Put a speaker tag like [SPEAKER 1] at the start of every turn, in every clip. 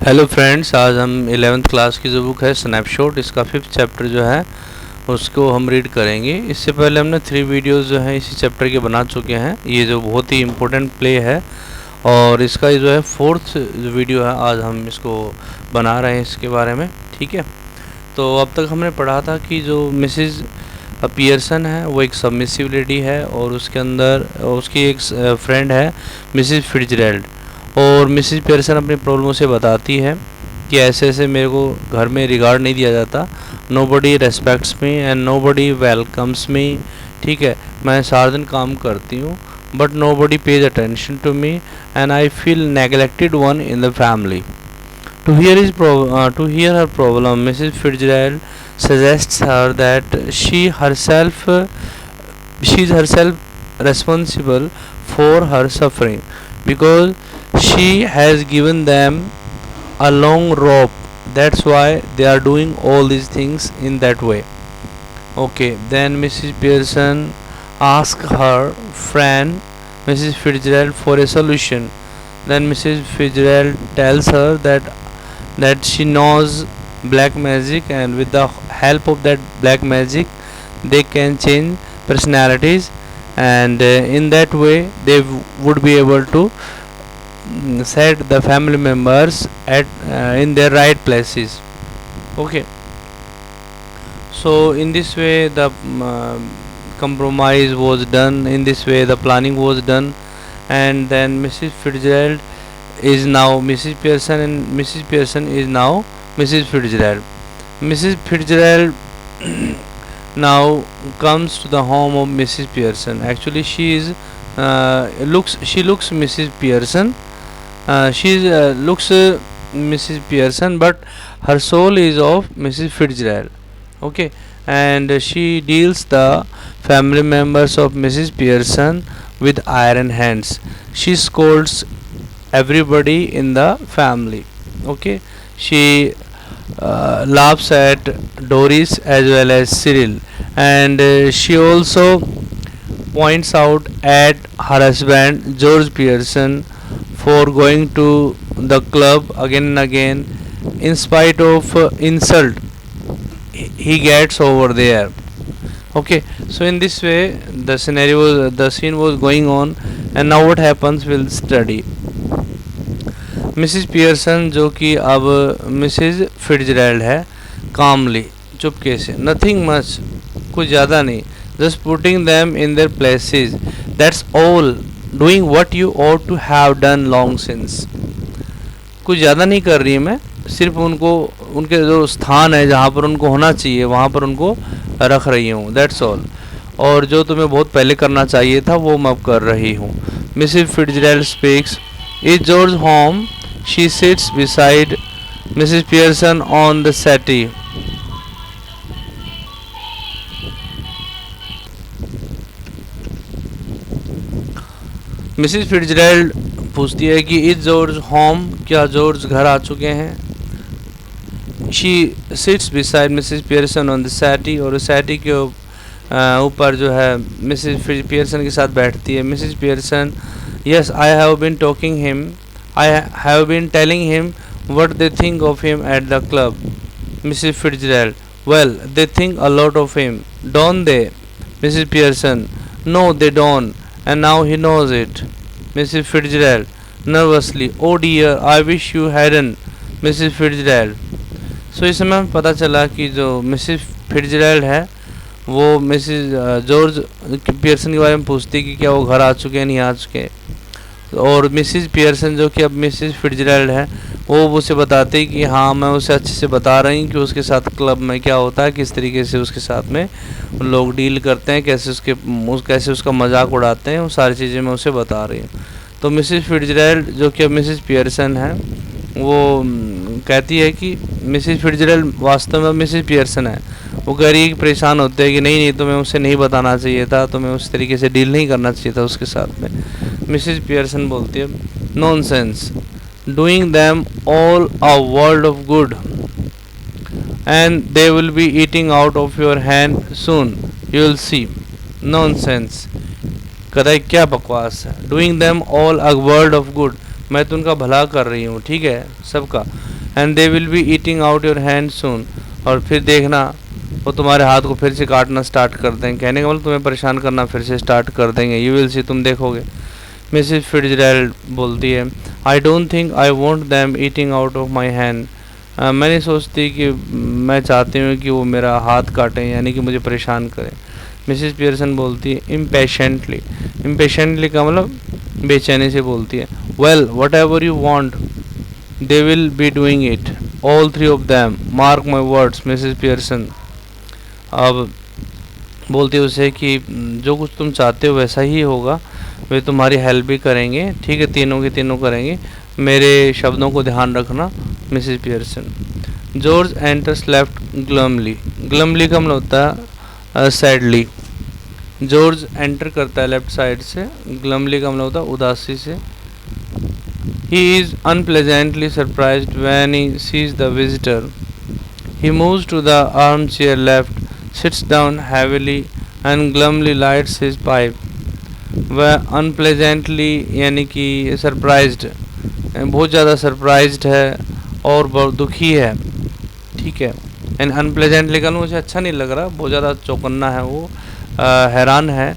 [SPEAKER 1] Hello friends, आज हम 11th class की जो बुक है स्नैपशॉट, इसका 5th चैप्टर जो है उसको हम रीड करेंगे। इससे पहले हमने 3 वीडियोस जो हैं इसी चैप्टर के बना चुके हैं। ये जो बहुत ही इम्पोर्टेंट प्ले है और इसका जो है 4th जो वीडियो है आज हम इसको बना रहे हैं इसके बारे में। ठीक है, तो अब तक हमने पढ़ा था कि जो मिसिज पियर्सन है वो एक सबमिसिव लेडी है और उसके अंदर उसकी एक फ्रेंड है मिसिज फिट्जरैल्ड। और मिसिज पियर्सन अपनी प्रॉब्लम से बताती है कि ऐसे ऐसे मेरे को घर में रिगार्ड नहीं दिया जाता, nobody respects me and nobody welcomes me. ठीक है, मैं सारा दिन काम करती हूँ but nobody pays attention to me and I feel neglected one in the family. To hear her problem, Mrs. Fitzgerald suggests her that she is herself responsible for her suffering because she has given them a long rope. That's why they are doing all these things in that way. Okay, then Mrs. Pearson asks her friend Mrs. Fitzgerald for a solution. Then Mrs. Fitzgerald tells her that she knows black magic and with the help of that black magic they can change personalities, and in that way they would be able to set the family members at in their right places. Okay, so in this way the compromise was done, in this way the planning was done, and then Mrs. Fitzgerald is now Mrs. Pearson and Mrs. Pearson is now Mrs. Fitzgerald. Mrs. Fitzgerald now comes to the home of Mrs. Pearson. Actually, she looks Mrs. Pearson. She looks Mrs. Pearson, but her soul is of Mrs. Fitzgerald. Okay, and she deals the family members of Mrs. Pearson with iron hands. She scolds everybody in the family. Okay, she laughs at Doris as well as Cyril, and she also points out at her husband George Pearson for going to the club again and again in spite of insult he gets over there. Okay, so in this way the scene was going on, and now what happens we'll study. Mrs Pearson जो कि अब Mrs फिट्जरैल्ड है, कामली चुपके से, nothing much कुछ ज़्यादा नहीं, just putting them in their places, that's all, doing what you ought to have done long since. कुछ ज़्यादा नहीं कर रही है मैं, सिर्फ उनको उनके जो स्थान है जहाँ पर उनको होना चाहिए वहाँ पर उनको रख रही हूँ, दैट्स ऑल। और जो तुम्हें बहुत पहले करना चाहिए था वो मैं अब कर रही हूँ। Mrs Fitzgerald speaks, is George home? She sits beside Mrs. Pearson on the settee. Mrs Fitzgerald पूछती है कि इज जॉर्ज होम? क्या जॉर्ज घर आ चुके हैं? She sits beside Mrs. Pearson on the settee, और settee के ऊपर जो है मिसिज पियर्सन के साथ बैठती है। Mrs Pearson, yes, I have been talking him. I have been telling him what they think of him at the club. Mrs. Fitzgerald, well, they think a lot of him, don't they? Mrs. Pearson, no, they don't, and now he knows it. Mrs. Fitzgerald, nervously, oh dear, I wish you hadn't. Mrs. Fitzgerald, so इस समय पता चला कि जो Mrs फिट्जरैल्ड है वो Mrs George Pearson के बारे में पूछती कि क्या वो घर आ चुके हैं, नहीं आ चुके, और मिसिज पियर्सन जो कि अब मिसिज फिट्जरैल्ड है वो उसे बताते कि हाँ, मैं उसे अच्छे से बता रही हूँ कि उसके साथ क्लब में क्या होता है, किस तरीके से उसके साथ में लोग डील करते हैं, कैसे उसका मजाक उड़ाते हैं, वो सारी चीज़ें मैं उसे बता रही हूँ। तो मिसिज फिट्जरैल्ड जो कि अब मिसिज पियर्सन है वो कहती है कि मिसिज फिट्जरैल्ड वास्तव में मिसिज पियर्सन है, वो कह रही है कि परेशान होते हैं कि नहीं तुम्हें उसे नहीं बताना चाहिए था, तुम्हें उस तरीके से डील नहीं करना चाहिए था उसके साथ में। मिसिज पियर्सन बोलती है, nonsense, doing them all a world of good and they will be eating out of your hand soon, you will see. Nonsense, कहता है क्या बकवास है, doing them all a world of good, मैं तो उनका भला कर रही हूँ, ठीक है, सबका। And they will be eating out your hand soon, और फिर देखना वो तुम्हारे हाथ को फिर से काटना स्टार्ट कर देंगे। कहने का मतलब तुम्हें परेशान करना फिर से स्टार्ट कर देंगे। यू विल सी, तुम देखोगे। मिसिस फिट्जरैल्ड बोलती है, I don't think I want them eating out of my hand. मैं नहीं सोचती कि मैं चाहती हूँ कि वो मेरा हाथ काटें, यानी कि मुझे परेशान करें। मिसिस पियर्सन बोलती है इम्पेशेंटली, इम्पेशेंटली का मतलब बेचैनी से बोलती है, well what ever you want they will be doing it, all three of them, mark my words Mrs Pearson. अब बोलती है उसे कि जो कुछ तुम चाहते हो वैसा ही होगा, वे तुम्हारी हेल्प भी करेंगे, ठीक है, तीनों के तीनों करेंगे, मेरे शब्दों को ध्यान रखना Mrs Pearson. George enters left glumly, glumly का मतलब होता है सैडली। जॉर्ज एंटर करता है लेफ्ट साइड से, ग्लमली का मतलब होता है उदासी से। He is unpleasantly surprised when he sees the visitor, he moves to the armchair left, sits down heavily and glumly lights his pipe. वह unpleasantly यानी कि सरप्राइज्ड, बहुत ज़्यादा सरप्राइज्ड है और बहुत दुखी है, ठीक है। एंड अनप्लेजेंटली का मुझे अच्छा नहीं लग रहा, बहुत ज़्यादा चौकन्ना है वो, हैरान है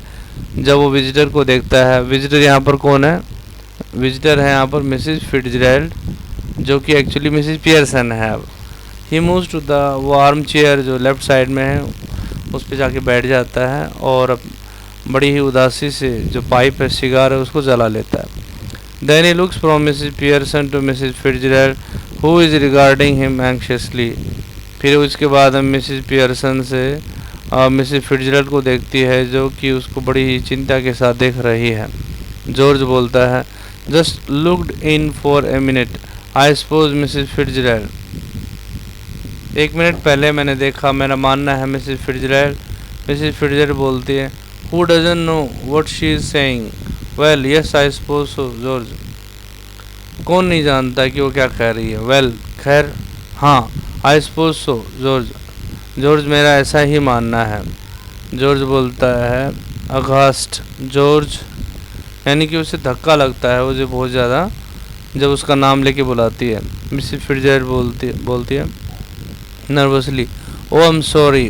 [SPEAKER 1] जब वो विजिटर को देखता है। विजिटर यहाँ पर कौन है? विजिटर है यहाँ पर मिसिस फिट्जरैल्ड, जो कि एक्चुअली मिसिस पियर्सन है। अब ही मूव्स टू द, वो आर्म चेयर जो लेफ़्ट साइड में है उस पर जाके बैठ जाता है और बड़ी ही उदासी से जो पाइप है, सिगार है, उसको जला लेता है। Then he looks from Mrs Pearson to Mrs Fitzgerald who is regarding him anxiously. फिर उसके बाद हम मिसिस पियर्सन से मिसिस फिट्जरैल्ड को देखती है, जो कि उसको बड़ी ही चिंता के साथ देख रही है। जॉर्ज बोलता है, just looked in for a minute I suppose Mrs Fitzgerald, 1 minute पहले मैंने देखा, मेरा मानना है मिसिस फिट्जरैल्ड। मिसिस फिट्जरैल्ड बोलती है, who doesn't know what she is saying, well yes I suppose so George, कौन नहीं जानता कि वो क्या कह रही है। वेल खैर हाँ, I suppose so George, George मेरा ऐसा ही मानना है। जॉर्ज बोलता है, अगास्ट जॉर्ज, यानी कि उसे धक्का लगता है उसे बहुत ज़्यादा जब उसका नाम लेके बुलाती है। मिसिस फिट्जरैल्ड बोलती है nervously, oh I am sorry,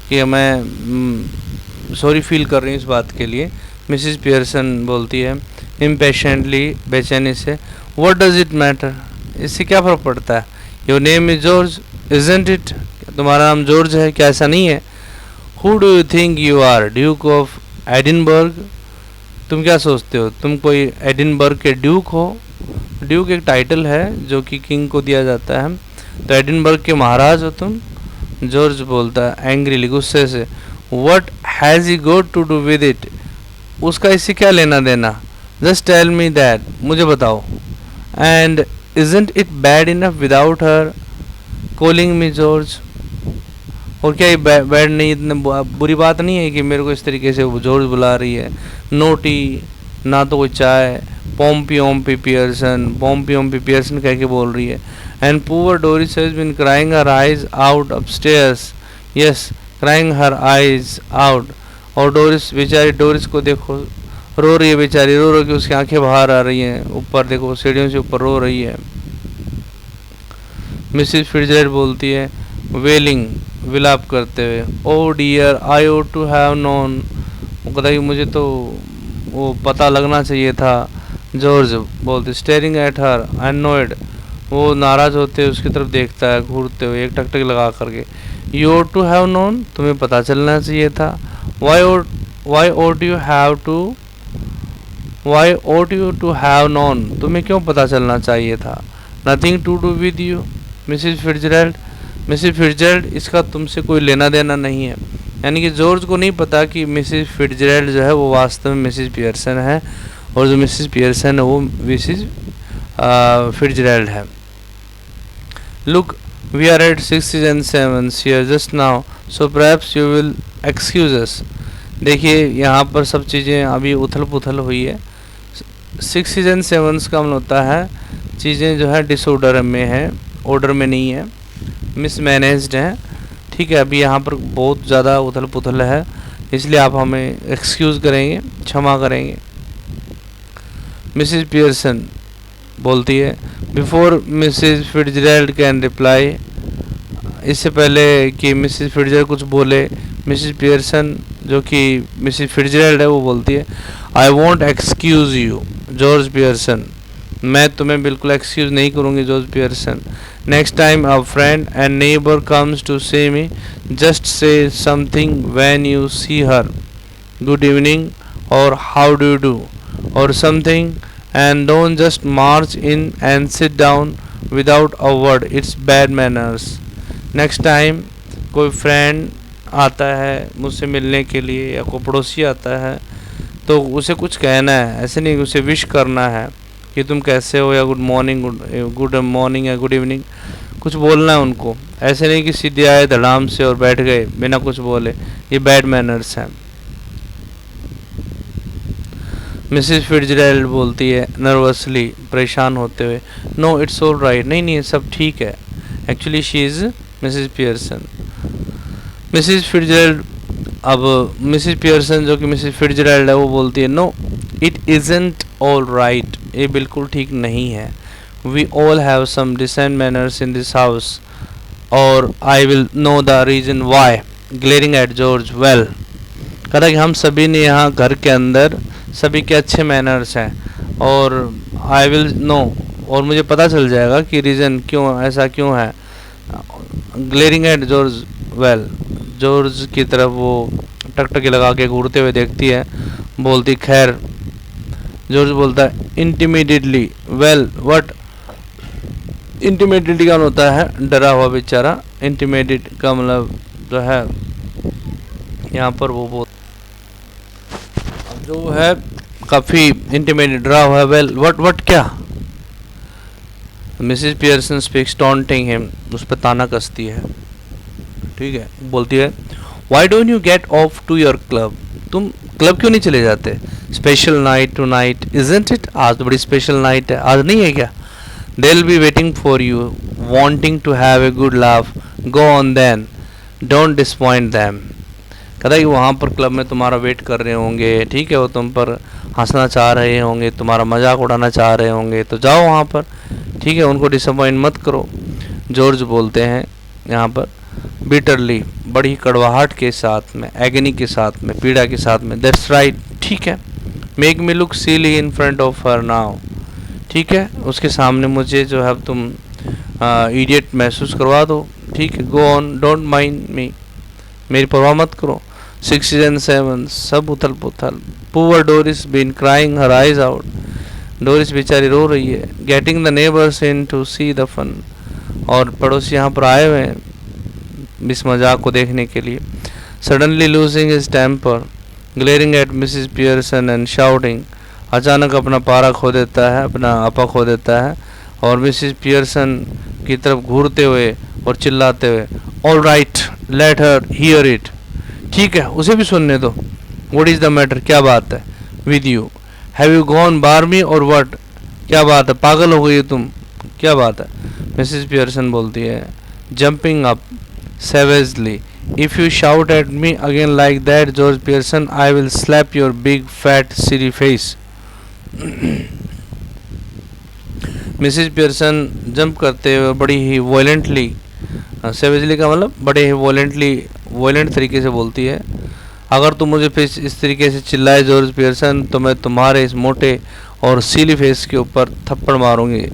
[SPEAKER 1] कि मैं सॉरी फील कर रही हूँ इस बात के लिए। मिसिस पियर्सन बोलती है इम्पेशेंटली, बेचैनी से, व्हाट डज इट मैटर, इससे क्या फ़र्क पड़ता है। Your name is George isn't it, तुम्हारा नाम जॉर्ज है क्या, ऐसा नहीं है। Who do you think you are, Duke of Edinburgh, तुम क्या सोचते हो तुम कोई एडिनबर्ग के ड्यूक हो। ड्यूक एक टाइटल है जो कि किंग को दिया जाता है, तो एडिनबर्ग के महाराज हो तुम। जॉर्ज बोलता है एंग्रीली, गुस्से से, what has he got to do with it, उसका इससे क्या लेना देना, जस्ट टेल मी दैट, मुझे बताओ। And isn't it bad enough without her calling me George, और क्या ये बैड नहीं, इतना बुरी बात नहीं है कि मेरे को इस तरीके से वो जॉर्ज बुला रही है। नो टी, ना तो कोई चाय, पोम्पी ओम्पी पियर्सन, पोम्पी ओम्पी पियर्सन कह के बोल रही है। And poor Doris has been crying her eyes out upstairs, yes crying her eyes out, और डोरिस, बेचारी डोरिस को देखो, रो रही है बेचारी, रो रो के उसकी आंखें बाहर आ रही हैं, ऊपर देखो सीढ़ियों से ऊपर रो रही है। मिसिस फिट्जरैल्ड बोलती है वेलिंग, विलाप करते हुए, oh dear I ought to have known, वो कहता है मुझे तो वो पता लगना चाहिए था। जॉर्ज बोलते स्टेरिंग एट हर अननोएड, वो नाराज़ होते हुए उसकी तरफ देखता है घूरते हुए, एक टकटक लगा करके। You ought to have known, तुम्हें पता चलना चाहिए था। Why ought you have to, why ought you to have known, तुम्हें क्यों पता चलना चाहिए था। Nothing to do with you Mrs Fitzgerald, Mrs Fitzgerald, इसका तुमसे कोई लेना देना नहीं है। यानी कि जॉर्ज को नहीं पता कि मिसिस फिट्जरैल्ड जो है वो वास्तव में मिसिस पियर्सन है, और जो मिसिस पियर्सन है वो मिसिस फिट्जरैल्ड है। Look we are at 6 and 7 here just now, so perhaps you will excuse us। देखिए यहाँ पर सब चीज़ें अभी उथल पुथल हुई है। 6 and 7 का मतलब होता है चीज़ें जो है डिसऑर्डर में है, ऑर्डर में नहीं है, मिसमैनेज्ड हैं, ठीक है। अभी यहाँ पर बहुत ज़्यादा उथल पुथल है, इसलिए आप हमें एक्सक्यूज़ करेंगे, क्षमा करेंगे। मिसिस पियर्सन, बोलती है बिफोर मिसेस फिट्जरैल्ड कैन रिप्लाई, इससे पहले कि मिसेस फिट्जरैल्ड कुछ बोले, मिसेस पियर्सन जो कि मिसेस फिट्जरैल्ड है वो बोलती है I won't excuse you George Pearson, मैं तुम्हें बिल्कुल एक्सक्यूज़ नहीं करूँगी George Pearson. Next time a friend and neighbour comes to see me just say something when you see her, good evening और हाउ डू यू डू और something, and don't just march in and sit down without a word, it's bad manners। Next time कोई friend आता है मुझसे मिलने के लिए या कोई पड़ोसी आता है तो उसे कुछ कहना है, ऐसे नहीं उसे विश करना है कि तुम कैसे हो या गुड मॉर्निंग या गुड इवनिंग, कुछ बोलना है उनको, ऐसे नहीं कि सीधे आए धड़ाम से और बैठ गए बिना कुछ बोले, ये बैड मैनर्स हैं। मिसेस फिट्जरैल्ड बोलती है नर्वसली, परेशान होते हुए, नो इट्स ऑल राइट, नहीं नहीं सब ठीक है, actually she is Mrs Pearson. Mrs Fitzgerald, अब मिसेस पियर्सन जो कि मिसेस फिट्जरैल्ड है वो बोलती है no it isn't all right, ये बिल्कुल ठीक नहीं है, we all have some decent manners in this house और I will know the reason why, glaring at George, well, कहा कि हम सभी ने यहाँ घर के अंदर सभी के अच्छे मैनर्स हैं और आई विल नो, और मुझे पता चल जाएगा कि रीज़न क्यों ऐसा क्यों है, glaring at George, well, George की तरफ वो टकटकी लगा के घूरते हुए देखती है, बोलती खैर, जॉर्ज बोलता है इंटिमिडेटली, वेल व्हाट, इंटिमिडेटली क्या होता है, डरा हुआ बेचारा, इंटिमिडेट का मतलब जो है यहाँ पर वो बोल जो है काफ़ी इंटिमेट डरा हुआ है, वेल व्हाट क्या, Mrs Pearson speaks taunting him, उस पर ताना कसती है, ठीक है, बोलती है why don't you get off to your club, तुम क्लब क्यों नहीं चले जाते, special night tonight isn't it, आज तो बड़ी स्पेशल नाइट है, आज नहीं है क्या, they will be waiting for you wanting to have a good laugh, go on then don't disappoint them, कहता है कि वहाँ पर क्लब में तुम्हारा वेट कर रहे होंगे, ठीक है, वो तुम पर हंसना चाह रहे होंगे, तुम्हारा मजाक उड़ाना चाह रहे होंगे, तो जाओ वहाँ पर, ठीक है, उनको डिसअपॉइंट मत करो। जॉर्ज बोलते हैं यहाँ पर बिटरली, बड़ी कड़वाहट के साथ में, एगनी के साथ में, पीड़ा के साथ में, दैट्स राइट, ठीक है, make me look silly in front of her now, ठीक है, उसके सामने मुझे जो है तुम इडियट महसूस करवा दो, ठीक है, गो ऑन डोंट माइंड मी, मेरी परवाह मत करो। 6 and 7 सब उथल पुथल, poor Doris been crying her eyes out, Doris बेचारी रो रही है, getting the neighbours in to see the fun, और पड़ोसी यहाँ पर आए हुए हैं इस मजाक को देखने के लिए, suddenly losing his temper, glaring at Mrs Pearson and shouting, अचानक अपना पारा खो देता है, अपना आपा खो देता है और मिसेस पियर्सन की तरफ घूरते हुए और चिल्लाते हुए, all right let her here it, ठीक है, उसे भी सुनने दो, व्हाट इज़ द मैटर, क्या बात है, with you, have you gone बार्मी और व्हाट, क्या बात है, पागल हो गई तुम, क्या बात है, मिसेस पियर्सन बोलती है jumping up savagely, if you shout at me again like that George Pearson, I will slap your big fat silly face। Mrs Pearson jump करते हुए बड़ी ही वॉयलेंटली, सेवेजली का मतलब बड़े ही वॉयलेंट तरीके से बोलती है, अगर तुम मुझे फिर इस तरीके से चिल्लाए जॉर्ज पियर्सन तो मैं तुम्हारे इस मोटे और सीली फेस के ऊपर थप्पड़ मारूंगी।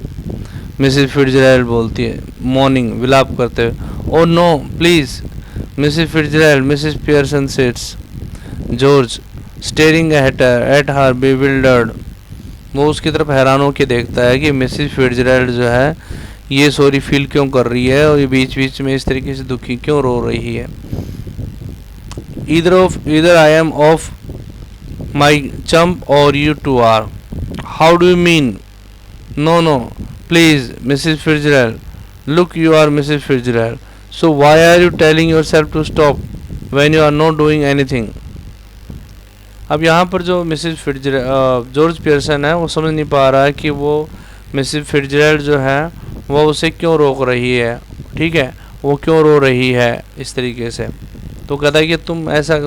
[SPEAKER 1] मिसेस फिट्जरैल्ड बोलती है मॉर्निंग, विलाप करते हुए, oh no please Mrs Fitzgerald, Mrs Pearson sets, George staring at her bewildered, वो उसकी तरफ हैरान होकर देखता है कि मिसेस फिट्जरैल्ड जो है ये सॉरी फील क्यों कर रही है और ये बीच बीच में इस तरीके से दुखी क्यों रो रही है। either I am off my chump or you two are, how do you mean, no please Mrs. Fitzgerald, look you are Mrs. Fitzgerald, so why are you telling yourself to stop when you are not doing anything। अब यहाँ पर जो Mrs फिट्जरैल्ड George Pearson है वो समझ नहीं पा रहा है कि वो मिसेस फिट्जरैल्ड जो है वो उसे क्यों रोक रही है, ठीक है, वो क्यों रो रही है इस तरीके से, तो कहता है कि तुम ऐसा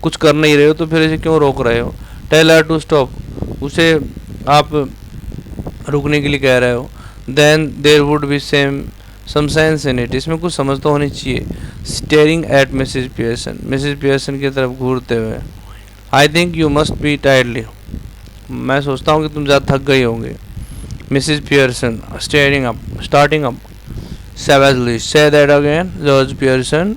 [SPEAKER 1] कुछ कर नहीं रहे हो तो फिर इसे क्यों रोक रहे हो, टेल हर टू स्टॉप, उसे आप रुकने के लिए कह रहे हो, then there would be some sense in it, इसमें कुछ समझ तो होनी चाहिए। Staring at Mrs Pearson, Mrs Pearson की तरफ घूरते हुए। I think you must be tiredly, मैं सोचता हूँ कि तुम ज़्यादा थक गई होंगे। Mrs Pearson staring up, starting up savagely, say that again, George Pearson,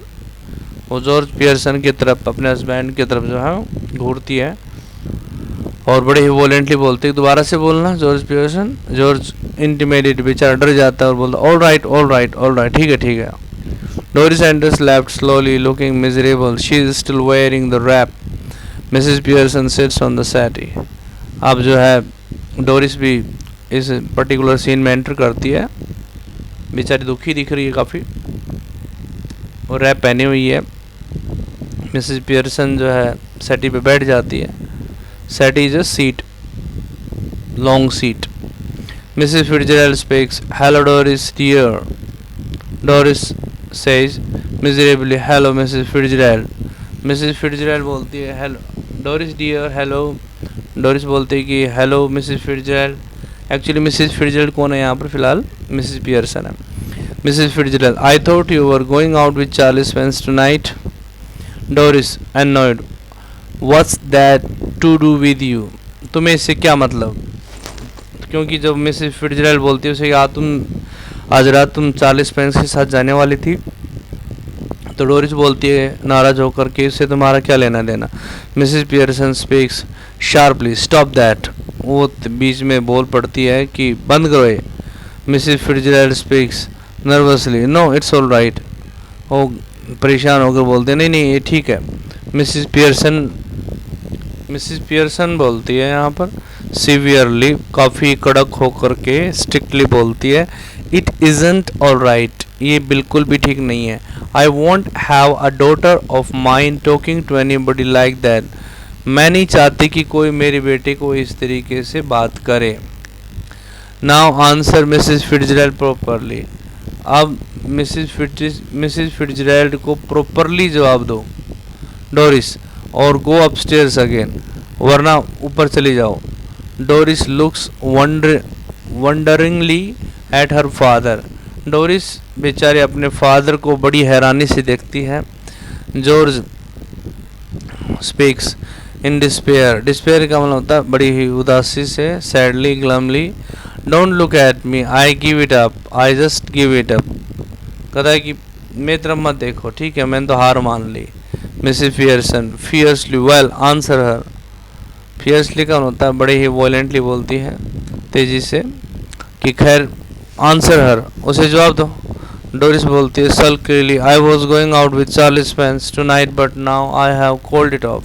[SPEAKER 1] वो जॉर्ज पियर्सन की तरफ, अपने हस्बैंड की तरफ जो है घूरती है और बड़े ही वोलेंटली बोलती है, दोबारा से बोलना जॉर्ज पियर्सन। जॉर्ज इंटिमेटेड, बेचारा डर जाता है और बोलता all right all right all right, ठीक है ठीक है। Doris enters left slowly looking miserable, she is still wearing the wrap, Mrs Pearson sits on the settee. अब जो है डोरिस भी इस पर्टिकुलर सीन में एंटर करती है, बेचारी दुखी दिख रही है काफ़ी और रैप पहनी हुई है। मिसेज पियर्सन जो है सेटी पे बैठ जाती है। Settee is a seat, long seat. Mrs Fitzgerald speaks, hello Doris dear, Doris says miserably hello Mrs Fitzgerald. Mrs Fitzgerald बोलती है hello Doris dear, hello. Doris बोलती है कि hello Mrs Fitzgerald. Actually Mrs Fitzgerald कौन है यहाँ पर फिलहाल? मिसेज पियर्सन है। Mrs Fitzgerald, I thought you were going out with Charlie Spence tonight. Doris annoyed, what's that to do with you, तुम्हें इससे क्या मतलब? क्योंकि जब मिसेज फिट्जरैल्ड बोलती है उसे आज रात तुम चार्ली स्पेंस के साथ जाने वाली थी, तो डोरिस बोलती है नाराज होकर कि इससे तुम्हारा क्या लेना देना। Mrs Pearson speaks sharply, stop that, वो बीच में बोल पड़ती है कि बंद करो ये। Mrs Fitzgerald speaks nervously, no it's all right, वो परेशान होकर बोलते नहीं नहीं ये ठीक है। मिसेज पियर्सन बोलती है यहाँ पर सीवियरली, काफ़ी कड़क होकर के स्ट्रिक्टली बोलती है, इट इज़ंट ऑल राइट, ये बिल्कुल भी ठीक नहीं है। I won't have a daughter of mine talking to anybody like that, मैं नहीं चाहती कि कोई मेरे बेटे को इस तरीके से बात करे। नाउ आंसर मिसेज फिट्जरैल्ड प्रॉपरली, अब मिसेज फिट्जरैल्ड को प्रॉपरली जवाब दो डोरिस, और गो अपस्टेयर्स अगेन, वरना ऊपर चली जाओ। Doris looks wonderingly at her father, Doris बेचारे अपने फादर को बड़ी हैरानी से देखती है। George speaks in despair, despair का मतलब होता है बड़ी ही उदासी से, sadly glumly, don't look at me, I give it up, I just give it up, कहता है कि मेरी तरफ मत देखो, ठीक है मैंने तो हार मान ली। Mrs Pearson fiercely, well answer her, fiercely का होता है बड़े ही वॉयलेंटली बोलती है तेजी से कि खैर आंसर हर, उसे जवाब दो। डोरिस बोलती है sulkily, I was going out with Charlie Spence tonight but now I have called it off,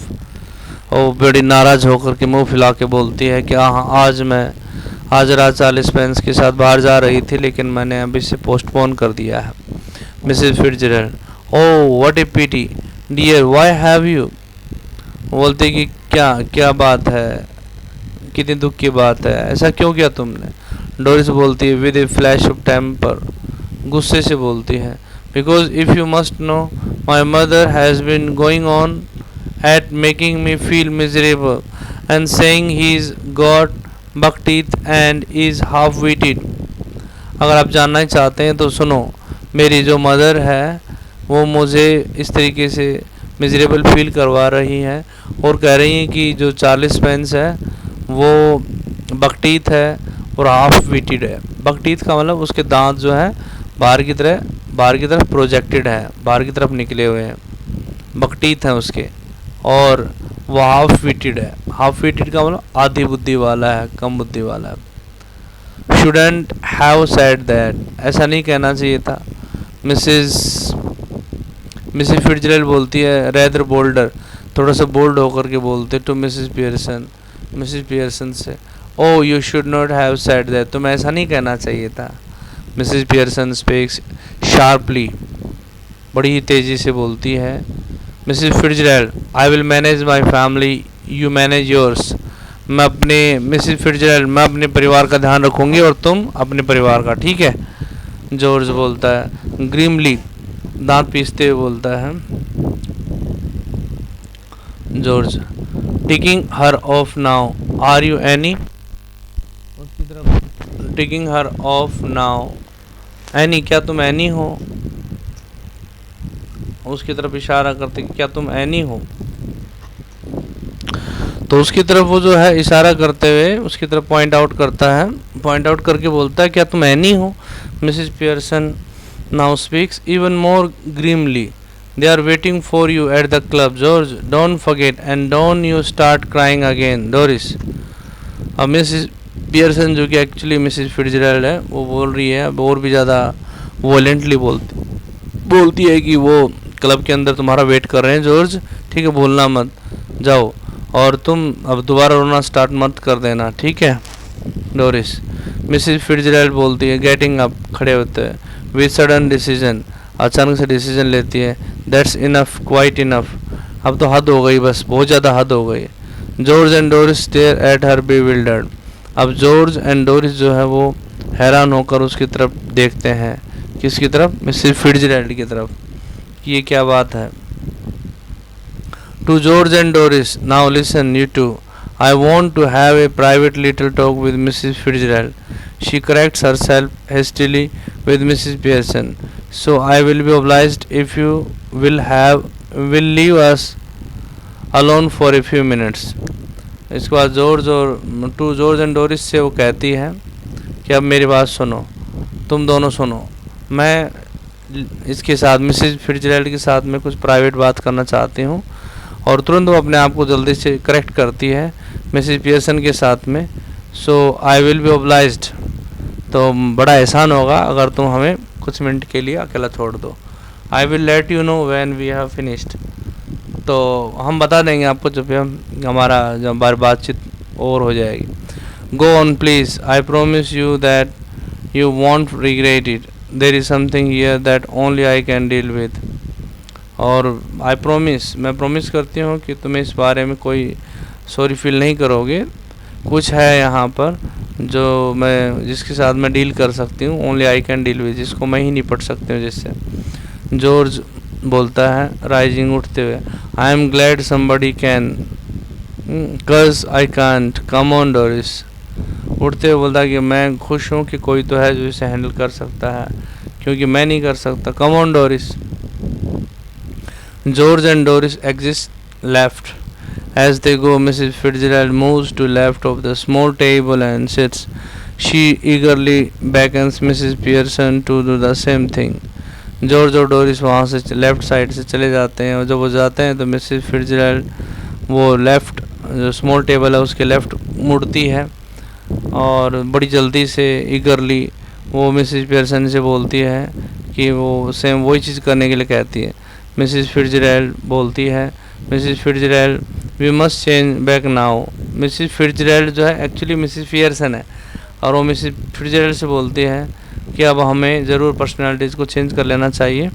[SPEAKER 1] वो बड़ी नाराज होकर के मुंह फैला के बोलती है कि हाँ आज रात चार्ली स्पेंस के साथ बाहर जा रही थी लेकिन मैंने अभी से पोस्टपोन कर दिया है। Mrs Fitzgerald, oh what a pity dear, why have you, बोलते कि क्या बात है, कितनी दुख की बात है, ऐसा क्यों किया तुमने? डोरिस बोलती है with a flash of temper, गुस्से से बोलती है, because if you must know my mother has been going on at making me feel miserable and saying he is got buck teeth and is half witted। अगर आप जानना चाहते हैं तो सुनो, मेरी जो मदर है वो मुझे इस तरीके से मिजरेबल फील करवा रही है और कह रही हैं कि जो चार्ली स्पेंस है वो बकटीथ है और हाफ विटेड है। बकटीथ का मतलब उसके दांत जो है बाहर की तरफ प्रोजेक्टेड है, बाहर की तरफ निकले हुए हैं, बकटीथ हैं उसके, और वो हाफ विटेड है। हाफ विटेड का मतलब आधी बुद्धि वाला है, कम बुद्धि वाला है। शुडेंट हैव सेड दैट, ऐसा नहीं कहना चाहिए था। मिसेज फिट्जरैल्ड बोलती है रेदर बोल्डर, थोड़ा सा बोल्ड होकर के बोलते टू मिसेज पियर्सन से, oh you should not have said that, तुम्हें ऐसा नहीं कहना चाहिए था। मिसेज पियर्सन स्पीक्स शार्पली, बड़ी ही तेज़ी से बोलती है। Mrs Fitzgerald, I will manage my family, you manage yours, Mrs Fitzgerald मैं अपने परिवार का ध्यान रखूंगी और तुम अपने परिवार का, ठीक है। जॉर्ज बोलता है ग्रीमली, दांत पीसते हुए बोलता है George, taking her off now, are you Annie, उसकी तरफ taking her off now. Annie, क्या तुम एनी हो? उसकी तरफ इशारा करते कि क्या तुम एनी हो। तो उसकी तरफ वो जो है इशारा करते हुए उसकी तरफ पॉइंट आउट करता है, पॉइंट आउट करके बोलता है क्या तुम एनी हो? Mrs Pearson now speaks even more grimly, they are waiting for you at the club George, don't forget and don't you start crying again Doris. अब मिसिस पियर्सन जो कि एक्चुअली मिसिस फिट्जरैल्ड है वो बोल रही है, अब और भी ज़्यादा वॉलेंटली बोलती है कि वो क्लब के अंदर तुम्हारा वेट कर रहे हैं जॉर्ज, ठीक है, भूलना मत, जाओ और तुम अब दोबारा रोना स्टार्ट मत कर देना, ठीक है डोरिस। मिसिस फिट्जरैल्ड बोलती है गेटिंग अप, खड़े होते हैं, विद सडन डिसीजन, अचानक से डिसीजन लेती है, दैट्स इनफ, क्वाइट इनफ, अब तो हद हो गई, बस बहुत ज़्यादा हद हो गई। George and Doris stare at her bewildered, अब जॉर्ज एंड डोरिस जो है वो हैरान होकर उसकी तरफ देखते हैं, किसकी तरफ? मिसिस फिट्जरैल्ड की तरफ, कि ये क्या बात है। To George and Doris, now listen you two, I want to have a private little talk with Mrs. Fitzgerald. She corrects herself hastily with Mrs. Pearson. So I will be obliged if you will leave us alone for a few minutes. इसके बाद to George and Doris से वो कहती है कि अब मेरी बात सुनो, तुम दोनों सुनो, मैं इसके साथ मिसिस फिट्जरैल्ड के साथ में कुछ प्राइवेट बात करना चाहती हूँ। और तुरंत वो अपने आप को जल्दी से करेक्ट करती है मिसिस पियर्सन के साथ में। सो आई विल बी ऑब्लाइज्ड, तो बड़ा एहसान होगा अगर तुम हमें कुछ मिनट के लिए अकेला छोड़ दो। I will let you know when we have finished, तो हम बता देंगे आपको जब हमारी बातचीत ओवर हो जाएगी। Go on please, I promise you that you won't regret it, there is something here that only I can deal with. और आई प्रोमिस, मैं प्रोमिस करती हूँ कि तुम्हें इस बारे में कोई सॉरी फील नहीं करोगे, कुछ है यहाँ पर जो मैं जिसके साथ मैं डील कर सकती हूँ, only I can deal with, जिसको मैं ही निपट सकती हूँ जिससे। जॉर्ज बोलता है राइजिंग, उठते हुए, I am glad somebody can cause I can't, come on Doris. उठते हुए बोलता है कि मैं खुश हूँ कि कोई तो है जो इसे हैंडल कर सकता है, क्योंकि मैं नहीं कर सकता, कम on Doris. George and Doris exit left. As they go, Mrs. Fitzgerald moves to left of the small table and sits. She eagerly beckons Mrs. Pearson to do the same thing. George और Doris वहाँ से left side से चले जाते हैं, और जब वो जाते हैं तो मिसिस फिट्जरैल्ड वो लेफ़्ट जो स्मॉल टेबल है उसके लेफ़्ट मुड़ती है और बड़ी जल्दी से ईगरली वो मिसिस पियर्सन से बोलती है कि वो सेम वही चीज़ करने के लिए कहती है। मिसिस फिट्जरैल्ड बोलती है, Mrs Fitzgerald we must change back now. Mrs Fitzgerald जो है एक्चुअली मिसिस पियर्सन है, और वो मिसिस फिट्जरैल्ड से बोलती है कि अब हमें ज़रूर पर्सनालिटीज़ को चेंज कर लेना चाहिए।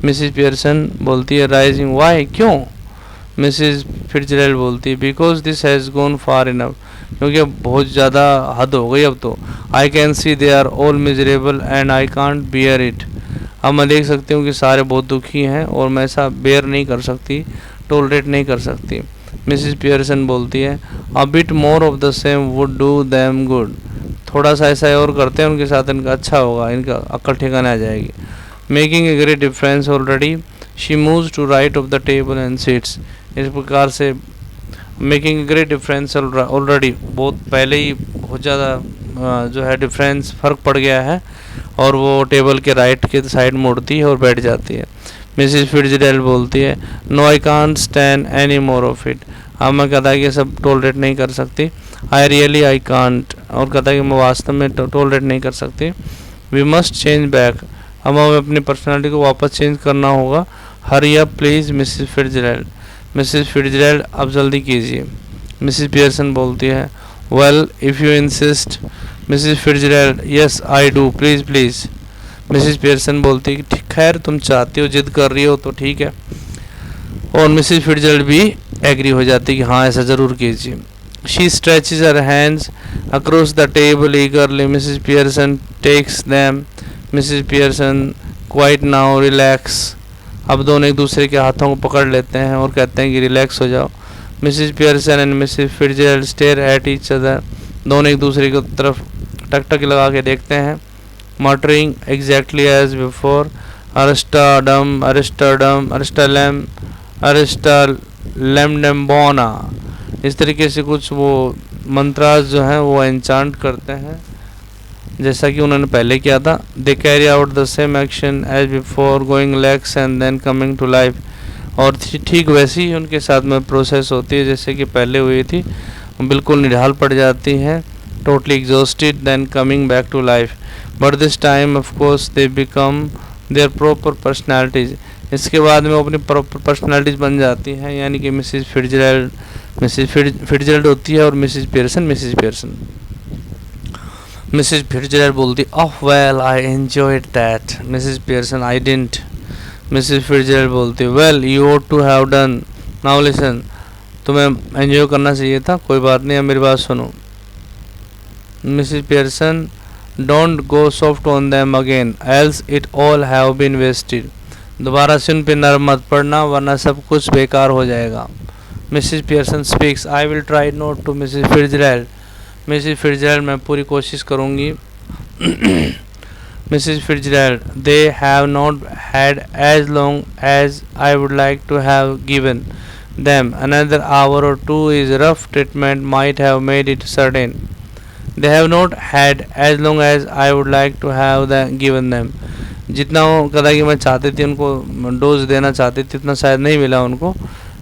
[SPEAKER 1] मिसिस पियर्सन बोलती है राइजिंग, वाई, क्यों? मिसिस फिट्जरैल्ड बोलती है because this has gone far enough, क्योंकि अब बहुत ज़्यादा हद हो गई अब तो। I can see they are all miserable and I can't bear it, अब मैं देख सकती हूँ कि सारे बहुत दुखी हैं और मैं ऐसा बेयर नहीं कर सकती, टॉलरेट नहीं कर सकती। मिसिस पियर्सन बोलती है a bit more of the same would do them good, थोड़ा सा ऐसा और करते हैं उनके साथ इनका अच्छा होगा, इनका अक्ल ठिकाने आ जाएगी। Making a great difference already she moves to right of the table and seats, इस प्रकार से making a great difference already, बहुत पहले ही बहुत ज़्यादा जो है डिफरेंस फ़र्क पड़ गया है, और वो टेबल के राइट के साइड मुड़ती है और बैठ जाती है। मिसिस फिट्जरैल्ड बोलती है no I can't stand any more of it, हाँ मैं कहता है कि सब टॉलरेट नहीं कर सकती, आई रियली आई कांट, और कहता है कि मैं वास्तव में टॉलरेट नहीं कर सकती। वी मस्ट चेंज बैक, अब हमें अपनी पर्सनालिटी को वापस चेंज करना होगा। Hurry up please Mrs Fitzgerald, Mrs Fitzgerald अब जल्दी कीजिए। मिसिस पियर्सन बोलती है well if you insist. Mrs Fitzgerald yes I do, please please. Mrs Pearson बोलती है कि ठीक, खैर तुम चाहती हो, जिद कर रही हो तो ठीक है, और मिसिस फिट्जरैल्ड भी एग्री हो जाती है कि हाँ ऐसा ज़रूर कीजिए। She stretches her hands across the table eagerly, Mrs Pearson takes them. Mrs Pearson quite now relax, अब दोनों एक दूसरे के हाथों को पकड़ लेते हैं और कहते हैं कि रिलैक्स हो जाओ। Mrs Pearson and Mrs Fitzgerald stare at each other, दोनों एक दूसरे की तरफ टक टक लगा के देखते हैं। मटरिंग एग्जैक्टली एज बिफोर, अरिस्टाडम अरिस्टाडम अरिस्टालम अरिस्टालेमडेम्बोना, इस तरीके से कुछ वो मंत्रास जो हैं वो एन्चांट करते हैं जैसा कि उन्होंने पहले किया था। They carry out the same action as before, going legs and then coming to life, और ठीक वैसी ही उनके साथ में प्रोसेस होती है जैसे कि पहले हुई थी। बिल्कुल निढाल पड़ जाती हैं, totally exhausted, then coming back to life, but this time of course they become their proper personalities. इसके बाद में वो अपनी प्रॉपर पर्सनैलिटीज़ बन जाती हैं, यानी कि मिसिज फिट्जरैल्ड होती है और मिसिज पियर्सन मिसिज फिट्जरैल्ड बोलती oh well I enjoyed that, Mrs Pearson I didn't. Mrs Fitzgerald बोलती well you ought to have done, now listen, तुम्हें एंजॉय करना चाहिए था, कोई बात नहीं, अब मेरी बात सुनो। Mrs Pearson don't go soft on them again else it all have been wasted, दोबारा से उन पे नरम मत पड़ना वरना सब कुछ बेकार हो जाएगा। Mrs Pearson speaks I will try not to, Mrs Fitzgerald मैं पूरी कोशिश करूँगी। Mrs Fitzgerald they have not had as long as I would like to have given them, another hour or two is rough treatment might have made it certain. They have not had as long as I would like to have given them, जितना वो कदा कि मैं चाहती थी उनको dose देना चाहती थी उतना शायद नहीं मिला उनको।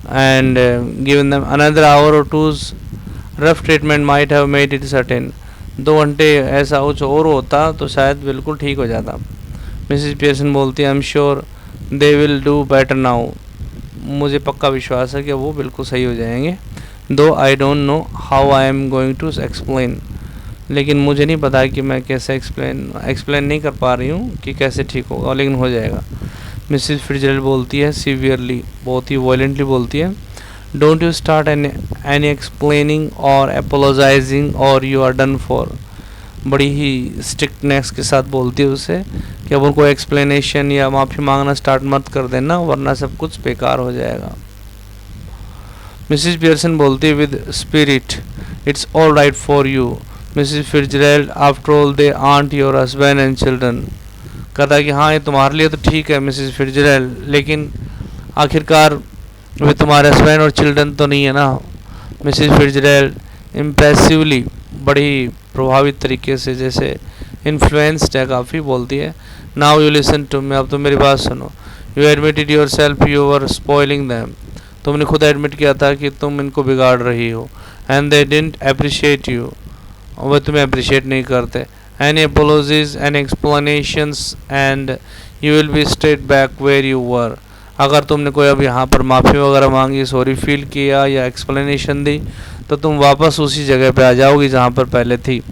[SPEAKER 1] And given them another hour or two's rough treatment might have made it certain, 2 घंटे ऐसा कुछ और होता तो शायद बिल्कुल ठीक हो जाता। मिसिज पियर्सन बोलती है I am sure they will do better now, मुझे पक्का विश्वास है कि वो बिल्कुल सही हो जाएंगे। Though I don't know how I am going to explain, लेकिन मुझे नहीं पता कि मैं कैसे एक्सप्लेन नहीं कर पा रही हूँ कि कैसे ठीक होगा, लेकिन हो जाएगा। मिसिज फिट्जरैल्ड बोलती है सीवियरली, बहुत ही वायलेंटली बोलती है don't you start any explaining और अपोलोजाइजिंग और यू आर डन फॉर, बड़ी ही स्ट्रिक्टनेस के साथ बोलती है उसे कि अब उनको एक्सप्लेनेशन या माफ़ी मांगना स्टार्ट मत कर देना वरना सब कुछ बेकार हो जाएगा। मिसिज पियर्सन बोलती है with spirit it's all right for you Mrs Fitzgerald, after all they aren't your husband and children, कहता कि हाँ ये तुम्हारे लिए तो ठीक है मिसिज फिट्जरैल्ड, लेकिन आखिरकार वे तुम्हारे हस्बैंड और चिल्ड्रन तो नहीं है ना। मिसिज फिट्जरैल्ड इम्प्रेसिवली, बड़ी प्रभावित तरीके से, जैसे इन्फ्लुएंस्ड है काफ़ी, बोलती है now you listen to me, अब तुम मेरी बात सुनो। You admitted yourself you were spoiling them, तुमने खुद एडमिट किया था कि तुम इनको बिगाड़ रही हो। And they didn't appreciate you, वह तुम्हें अप्रिशिएट नहीं करते। Any apologies and explanations and you will be straight back where you were, अगर तुमने कोई अब यहाँ पर माफ़ी वगैरह मांगी, सॉरी फील किया या एक्सप्लेनेशन दी तो तुम वापस उसी जगह पे आ जाओगी जहाँ पर पहले थी।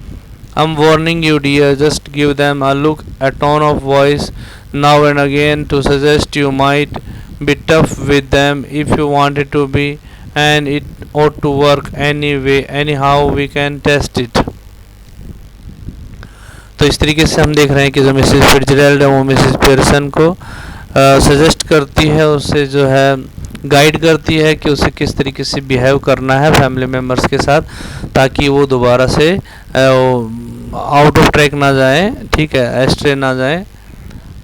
[SPEAKER 1] I am warning you dear, just give them a look, a tone of voice now and again to suggest you might be tough with them if you wanted to be and it ought to work anyway, anyhow we can test it। तो इस तरीके से हम देख रहे हैं कि जो मिसेस फिट्जरैल्ड है वो मिसेस पियर्सन को सजेस्ट करती है, उससे जो है गाइड करती है कि उसे किस तरीके से बिहेव करना है फैमिली मेम्बर्स के साथ ताकि वो दोबारा से आउट ऑफ ट्रैक ना जाए, ठीक है, एस्ट्रे ना जाए।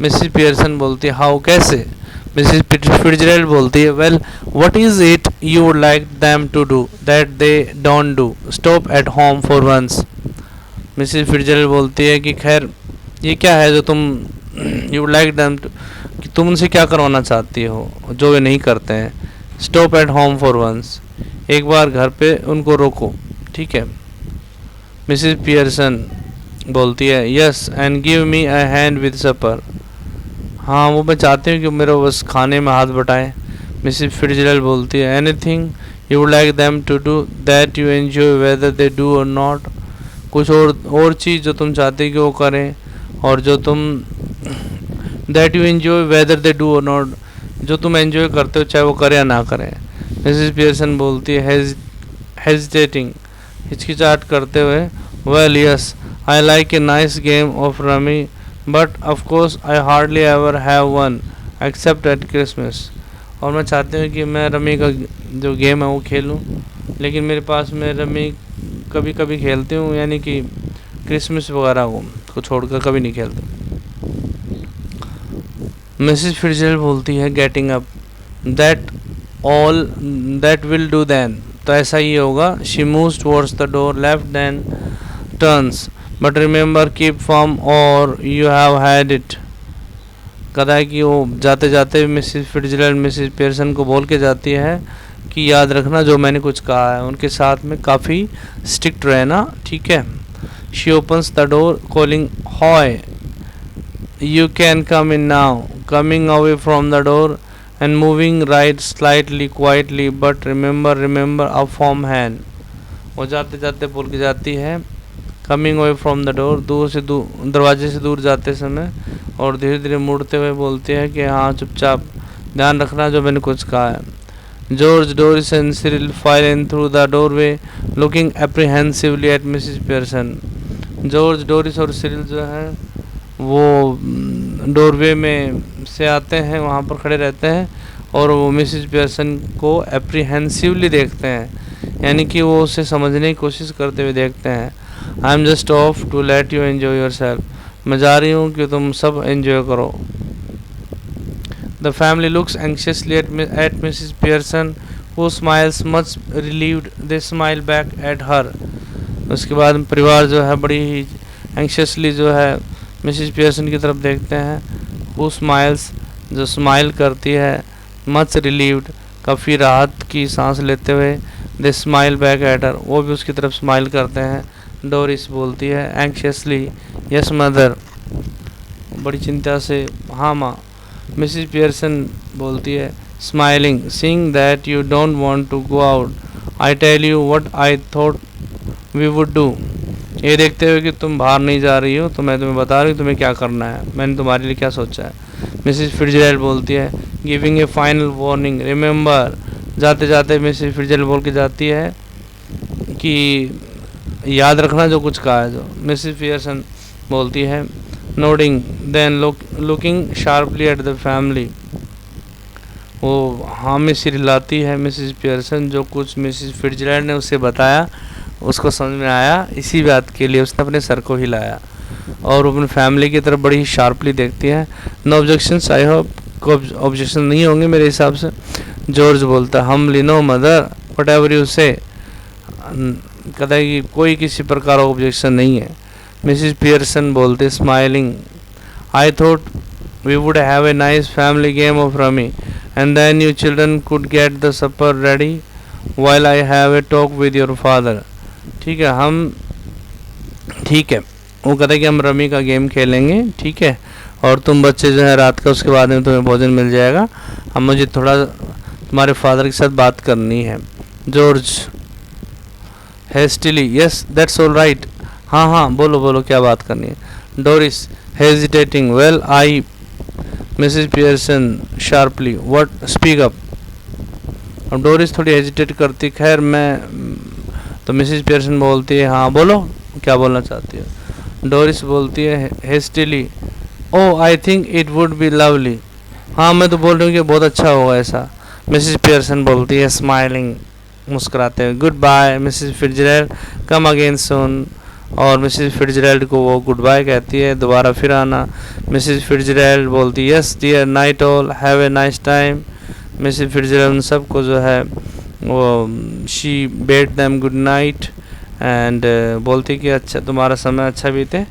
[SPEAKER 1] मिसेस पियर्सन बोलती है हाउ, कैसे? मिसेस फिट्जरैल्ड बोलती है well what is it you would like them to do that they don't do, stop at home for once. Mrs Fitzgerald बोलती है कि खैर ये क्या है जो तुम you would like them to, कि तुम उनसे क्या करवाना चाहती हो जो वे नहीं करते हैं। Stop at home for once, एक बार घर पे उनको रोको, ठीक है। मिसेस पियर्सन बोलती है yes and give me a hand with supper, हाँ वो मैं चाहती हूँ कि मेरा बस खाने में हाथ बटाएं। मिसेस फिट्जरैल्ड बोलती है anything you would like them to do that you enjoy whether they do or not, कुछ और चीज़ जो तुम चाहते कि वो करें और जो तुम that you enjoy whether they do or not, जो तुम एंजॉय करते हो चाहे वो करें या ना करें। मिसेस पियर्सन बोलती है हेजिटेटिंग, हिचकिचाहट करते हुए well yes I like a nice game of rummy but of course I hardly ever have one accept eight Christmas, और मैं चाहती हूँ कि मैं रमी का जो गेम है वो खेलूँ, लेकिन मेरे पास मैं रमी कभी कभी खेलती हूँ, यानी कि क्रिसमस वगैरह को छोड़कर कभी नहीं खेलते। मिसेस फिट्जरल्ड बोलती है getting up, that all that will do then, तो ऐसा ही होगा। She moves towards the door left then turns, but remember keep firm or you have had it. कहता है कि वो जाते जाते मिसेस फिट्जरल्ड मिसेस पियर्सन को बोल के जाती है कि याद रखना जो मैंने कुछ कहा है, उनके साथ में काफ़ी स्ट्रिक्ट रहना, ठीक है। She opens the door calling हॉय, you can come in now, coming away from the door and moving right slightly quietly but remember a firm hand। वो जाते जाते बोल के जाती है coming away from the door, दूर से दूर, दरवाजे से दूर जाते समय, और धीरे धीरे मुड़ते हुए बोलती है कि हाँ चुपचाप ध्यान रखना जो मैंने कुछ कहा है। George, Doris and Cyril file in through the doorway looking apprehensively at Mrs Pearson. George, Doris और सिरिल जो है वो डोरवे में से आते हैं, वहाँ पर खड़े रहते हैं और वो मिसेस पियर्सन को एप्रीहेंसिवली देखते हैं, यानी कि वो उसे समझने की कोशिश करते हुए देखते हैं। I am just off to let you enjoy yourself, मैं जा रही हूँ कि तुम सब एंजॉय करो। The family looks anxiously at Mrs Pearson who smiles much relieved, they smile back at her. उसके बाद परिवार जो है बड़ी ही एंक्शियसली जो है मिसेस पियर्सन की तरफ देखते हैं। हु स्माइल्स, जो स्माइल करती है, मच रिलीव्ड, काफ़ी राहत की सांस लेते हुए, दे स्माइल बैक एट हर, वो भी उसकी तरफ स्माइल करते हैं। डोरिस बोलती है एंक्शियसली यस मदर, बड़ी चिंता से हाँ माँ। मिसेस पियर्सन बोलती है smiling, seeing that you don't want to go out, I tell you what I thought we would do. ये देखते हुए कि तुम बाहर नहीं जा रही हो तो मैं तुम्हें बता रही हूँ तुम्हें क्या करना है, मैंने तुम्हारे लिए क्या सोचा है। मिसेस फिट्जरल्ड बोलती है giving A final warning remember, जाते जाते मिसेस फिट्जरल्ड बोल के जाती है कि याद रखना जो कुछ कहा है जो। मिसेस पियर्सन बोलती है nodding, then looking sharply at the family, वो हाँ में सिर हिलाती है। मिसेस पियर्सन, जो कुछ मिसेस फिट्जरल्ड ने उसे बताया उसको समझ में आया, इसी बात के लिए उसने अपने सर को हिलाया और अपनी फैमिली की तरफ बड़ी ही शार्पली देखती है। नो ऑब्जेक्शंस, आई होप को ऑब्जेक्शन नहीं होंगे मेरे हिसाब से। जॉर्ज बोलता humbly no mother whatever you say, कहता है कि कोई किसी प्रकार का ऑब्जेक्शन नहीं है। मिसेस पियर्सन बोलते smiling I thought we would have a nice family game of rummy and then you children could get the supper ready while I have a talk with your father. ठीक है, हम ठीक है, वो कहते हैं कि हम रमी का गेम खेलेंगे, ठीक है, और तुम बच्चे जो है रात का उसके बाद में तुम्हें भोजन मिल जाएगा, हम मुझे थोड़ा तुम्हारे फादर के साथ बात करनी है। George hastily yes that's all right, हाँ हाँ बोलो बोलो क्या बात करनी है। Doris hesitating well I, Mrs Pearson sharply what speak up. अब डोरिस थोड़ी हेजिटेट करती, खैर मैं, तो मिसेस पियर्सन बोलती है हाँ बोलो क्या बोलना चाहती है। डोरिस बोलती है hastily oh I think it would be lovely, हाँ मैं तो बोल रही हूँ कि बहुत अच्छा होगा ऐसा। मिसेस पियर्सन बोलती है स्माइलिंग, मुस्कुराते हुए good by Mrs Fitzgerald, come again सून, और मिसेस फिट्जरल्ड को वो गुड बाय कहती है, दोबारा फिर आना। मिसेस फिट्जरल्ड बोलती है yes dear night all have a nice time. Mrs Fitzgerald उन सबको जो है वो she bade them good night and बोलती कि अच्छा तुम्हारा समय अच्छा बीते।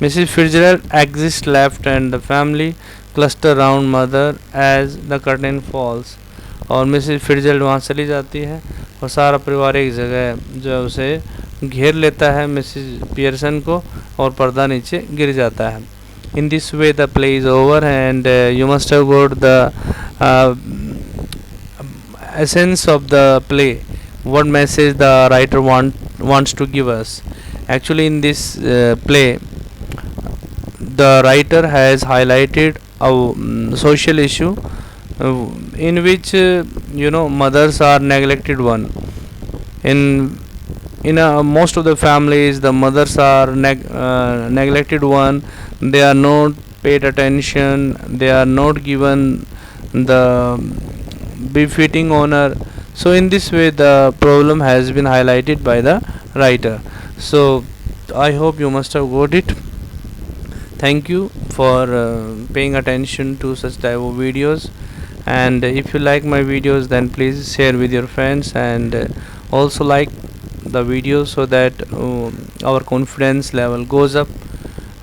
[SPEAKER 1] Mrs Fitzgerald exits left and the family cluster round mother as the curtain falls, और मिसेस फिट्जरल्ड वहाँ चली जाती है और सारा परिवार एक जगह जो है उसे घेर लेता है मिसेस पियर्सन को, और पर्दा नीचे गिर जाता है। In this way the play is over and you must have got the essence of the play, what message the writer wants to give us. Actually in this play the writer has highlighted a social issue in which mothers are neglected one. In most of the families the mothers are neglected one, they are not paid attention, they are not given the befitting honor. So in this way the problem has been highlighted by the writer. So I hope you must have got it. Thank you for paying attention to such type of videos, and if you like my videos, then please share with your friends, and also like the video so that our confidence level goes up,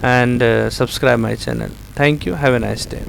[SPEAKER 1] and subscribe my channel. Thank you. Have a nice day.